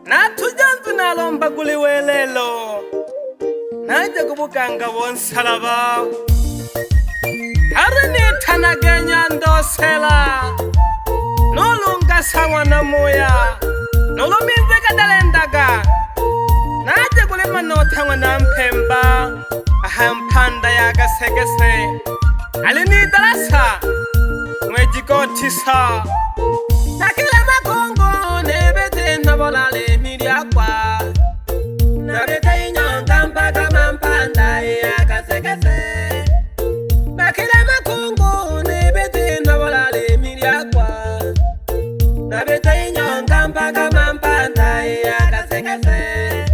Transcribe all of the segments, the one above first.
Na tujanzu nalomba kuliwelelo naja kubukanga wonsalaba harini tanage Nyanda Osela nulunga sangwa na moya nuluminze kadalendaga naja kulema notangwa na mpemba ahampanda ya gasegese alini darasa mwejigotisa takila makongo nebete nabolale miriakwa nabete inyonga mpaka mampanda ya gasegese takila makongo nebete nabolale miriakwa nabete inyonga mpaka mampanda ya gasegese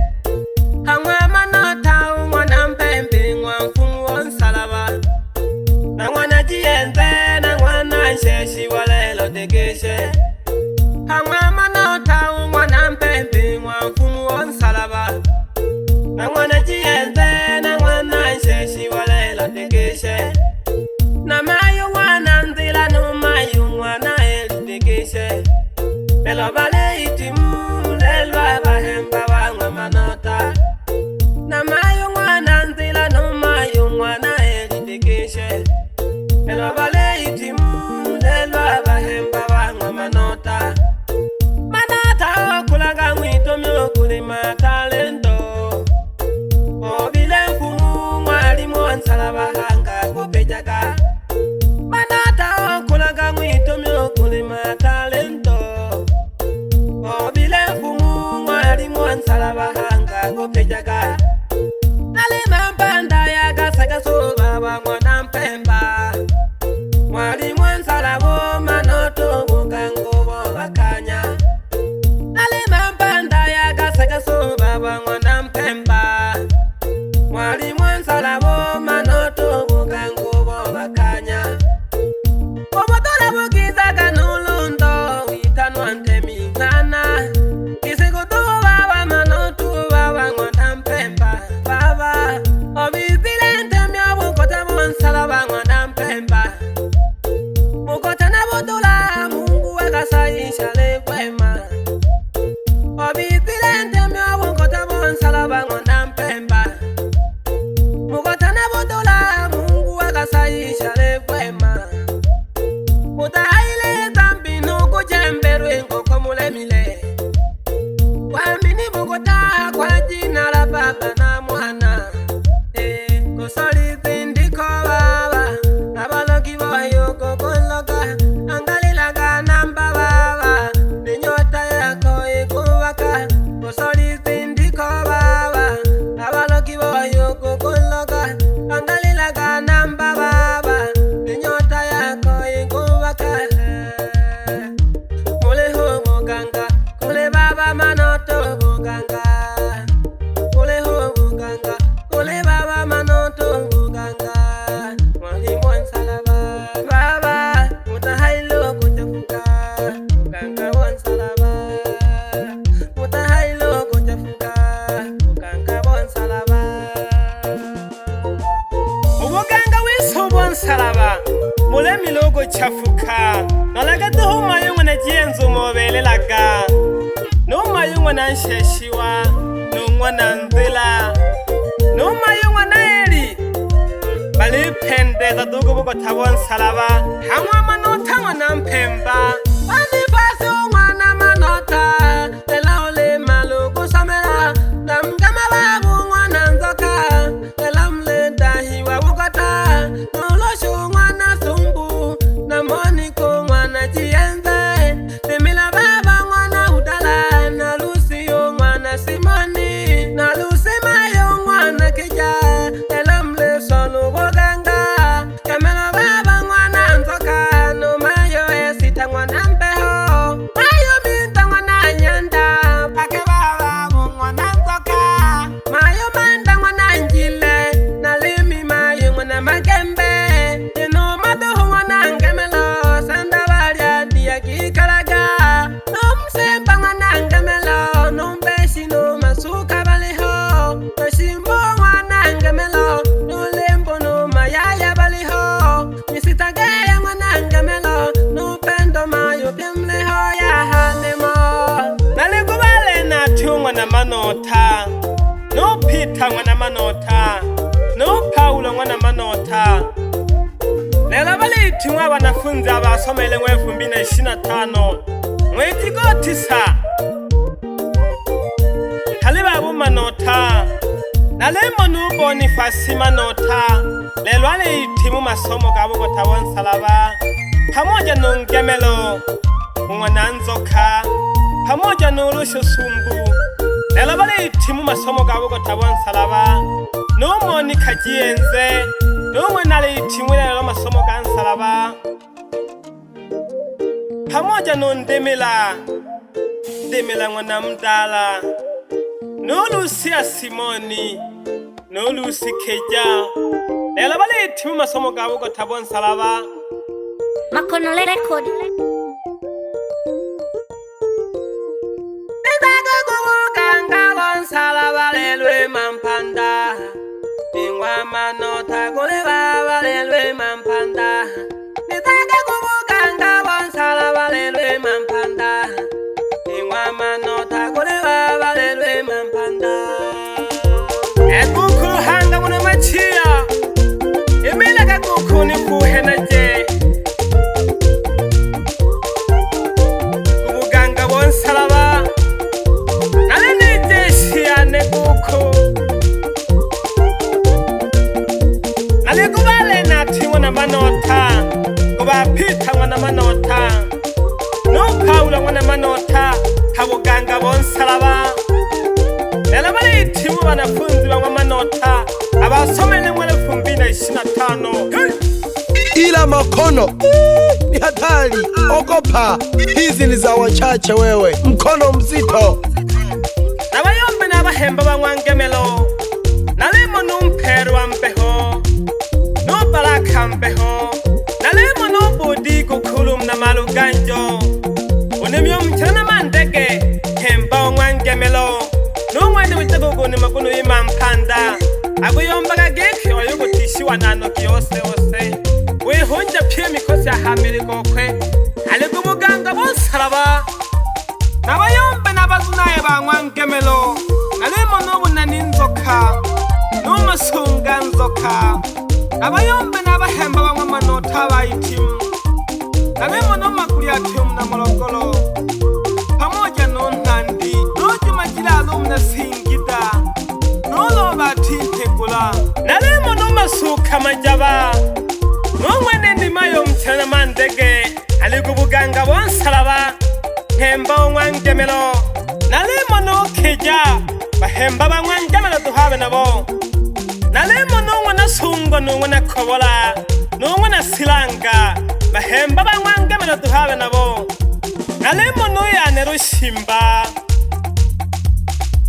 hamwe manota umwana mpembe mfumu wonsalaba na mwana jienze na mwana nsheshi walelo tegeshe hamwe manota umwana mpembe mfumu wonsalaba na mwana jienze na mwana nsheshi walelo tegeshe na mayu mwana nzila no mayu mwana eli tegeshe lelo bale itimu lelo abahemba bangwa manota na mayu mwana nzila no mayu mwana eli tegeshe lelo bale itimu lelo abahemba bangwa manota okulaga mwito myokulima talento obile mfumu mwalimu wonsalaba hanga kupejaga manata okulaga mwito myokulima talento obile mfumu mwalimu wonsalaba hanga kupejaga alima mpanda ya gasagasoba bangwana mpemba mwalimu wonsalaba manoto bugango bakanya alima mpanda ya gasagasoba bangwana mpemba mwalimu wonsalaba manoto bugango bakanya obotola bugiza kanulundo witanwa ntemingana kisikutuba bamanoto bangwana mpemba baba obizile ntemya bukota bonsala bangwana mpemba bukota na butula mungu wakasayisha lekwema obizile ntemya bukota bonsala bangwana mpemba bukota na butula mungu wakasayisha lekwema utahaile zambi nukujemberwe ngoko mulemile kwamini bukota kwa jina la baba na mwana kusoli zindiko baba abalogi boyo kokologa angalilaga namba baba ninyota yako ikubaka kusoli zindiko baba abalogi boyo kokologa angalilaga namba baba ninyota yako ikubaka mule ho buganga kule baba manoto buganga kule ho buganga kule baba manoto buganga mwalimu wonsalaba baba mutahailo kuchafuka buganga wonsalaba mutahailo kuchafuka buganga wonsalaba ubuganga wiso wonsalaba mule milogo chafuka nalaga tuhuma yungu na jienzo mobelelaga numa yungu na nsheshiwa nungwa na nzila numa yungu na eli bali pendeza dugu buko tabon salaba hamwa manota wana mpemba bali basi umwana manota lela ole maluku samela damgama babu mwana nzoka lela mleda hiwa bukota noloshu mwana sumbu na moniko mwana jienze temila baba mwana udala na Lucio mwana Simoni na Lusimayo mwana kija lela mleso luboganga kamela baba mwana nzoka no mayo esita mwana Pita mwana manota no Paulo mwana manota. Lelo balitimwa wanafunzi abasomele mu 2025 mwezi gotisa halibabu manota nalemo nuboni fasi manota. Lelo alitimu masomo gabo gotabon salaba pamoja no ngemelo mwana zoka pamoja no rusho sumbu. Lelo balitimu masomo gabo gotabon salaba no moni kajienze no mwana alitimu lelo masomo gan salaba pamoja no ndemela mwana mdala no Lucia Simoni no Lucy Keja. Lelo balitimu masomo gabo gotabon salaba Makono record. Nitaka kumuganga bonsalaba lelwe mampanda Ingwa manota kulibaba lelwe mampanda. Nitaka kumuganga bonsalaba lelwe mampanda Ingwa manota kulibaba lelwe mampanda. Ekuku hanga muna machia Emila kakuku ni kuhenaje Kumuganga bonsalaba Nalini jeshiane kuku Nalikubale nati mwana manota Kuba Pita mwana manota no Paulo mwana manota habuganga bonsalaba. Lelo balitimu wanafunzi wa manota abasomele mu 2025. Ila makono ni hatari, ogopa, hizi ni za wachache wewe, mkono mzito. Nabayombe n'abahemba banywangemelo nalimo n'umperu wa mbeho no baraka mbeho nalimo n'ubudi gukulum na maluganjo unemyo mchana mandege hemba wangemelo no mwende witego ni makono yimampanda aguyomba gageke wayugutishiwa nano kyose ose wihunja pye mikosi ahamiri gokwe aligo muganga bonsalaba. Nabayombe n'abazunaye banywangemelo nalimo n'obunani nzoka n'omasunga nzoka. Abayombe n'abahemba banywa manota bayitimu nalimo n'omakulyatimu na morogoro pamoja n'ontandi n'ojuma kilalo mna singida n'oloba tintegula nalimo n'omasuka majaba n'omwene ndimayo mchana mandege aligo buganga bonsalaba hemba wangemelo nalimo no Keja bahemba banywangemelo duhabe nabo nalimo no mwana sungo no mwana kobola no mwana silanga bahemba banywangemelo duhabe nabo nalimo no yane rushimba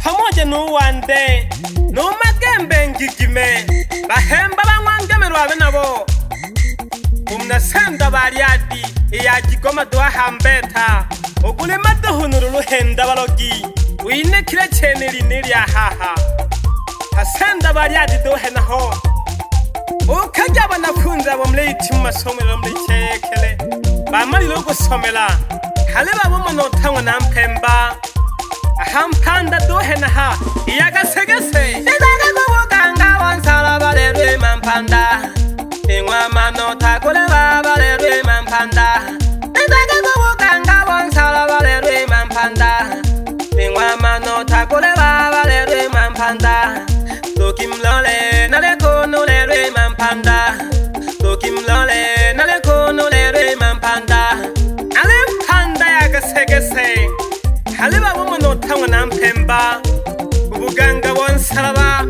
pamoja no wande no magembe ngigime bahemba banywangemelo abe nabo umnasenda bariadi iyagigoma duhambeta Ogule maduhunuru ruhenda balogi wine kire chene liniri ahaha hasenda bariadi dohenaho ukajya banafunze abo mleti mu masomero mlikekele bamari lo gusomela hale babo manota ngona mpemba ahampanda dohenaha iyagasegese nitaka kubuganga bonsalaba lelwe mampanda ingwa manota kule baba lelwe mampanda. Nitaka kubuganga bonsalaba lelwe mampanda ingwa manota kule baba lelwe mampanda. Tukimlole nalekono lelwe mampanda tukimlole nalekono lelwe mampanda. Ale mpanda yagasegese hale babo manota ngona mpemba ubuganga bonsalaba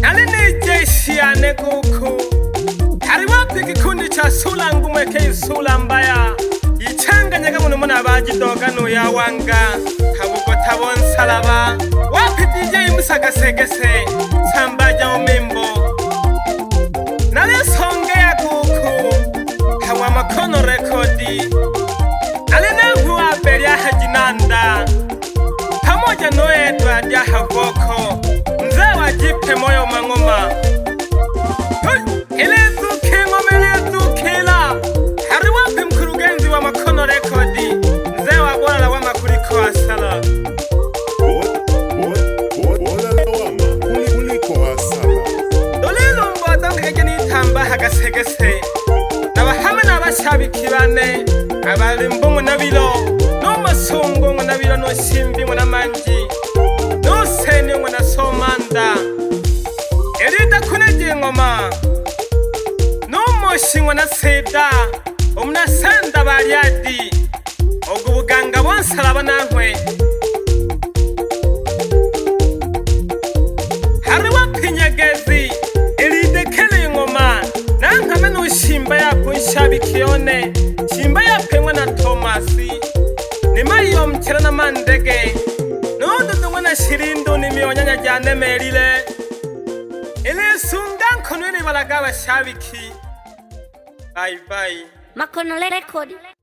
ale nijeshiane kuku hari wapi kikundi cha sula ngumwe ke sula mbaya ichanganyaga muno muna bajidoga no yawanga habugo tabonsalaba wapi DJ musagasegese sambaja omimbo nale songe ya kuku hawa makono rekodi ale nehuwa beria hajinanda pamoja no Edward ya havoko mzee wa jipe moyo mangoma ile duke ngomele dukela hari wapi mkurugenzi wa makono rekodi mzee wa bora wa makuliko Osela bashabiki bane abalimbu na bilo no masungu na bilo no simbi na manji no sene na somanda erida kuneje ngoma no moshi na seda omna sanda baryadi ogubuganga bonsaraba nankwe hariwa pinyagezi eridekele ngoma nankame no shimba yapo nshabikione shimba yapemwa na Tomasi nima iyo mchera na mandege no dudungwa na shirindu nimiyonyanya jane merile ele sunga nkonwele balaga bashabiki bye bye Makono record.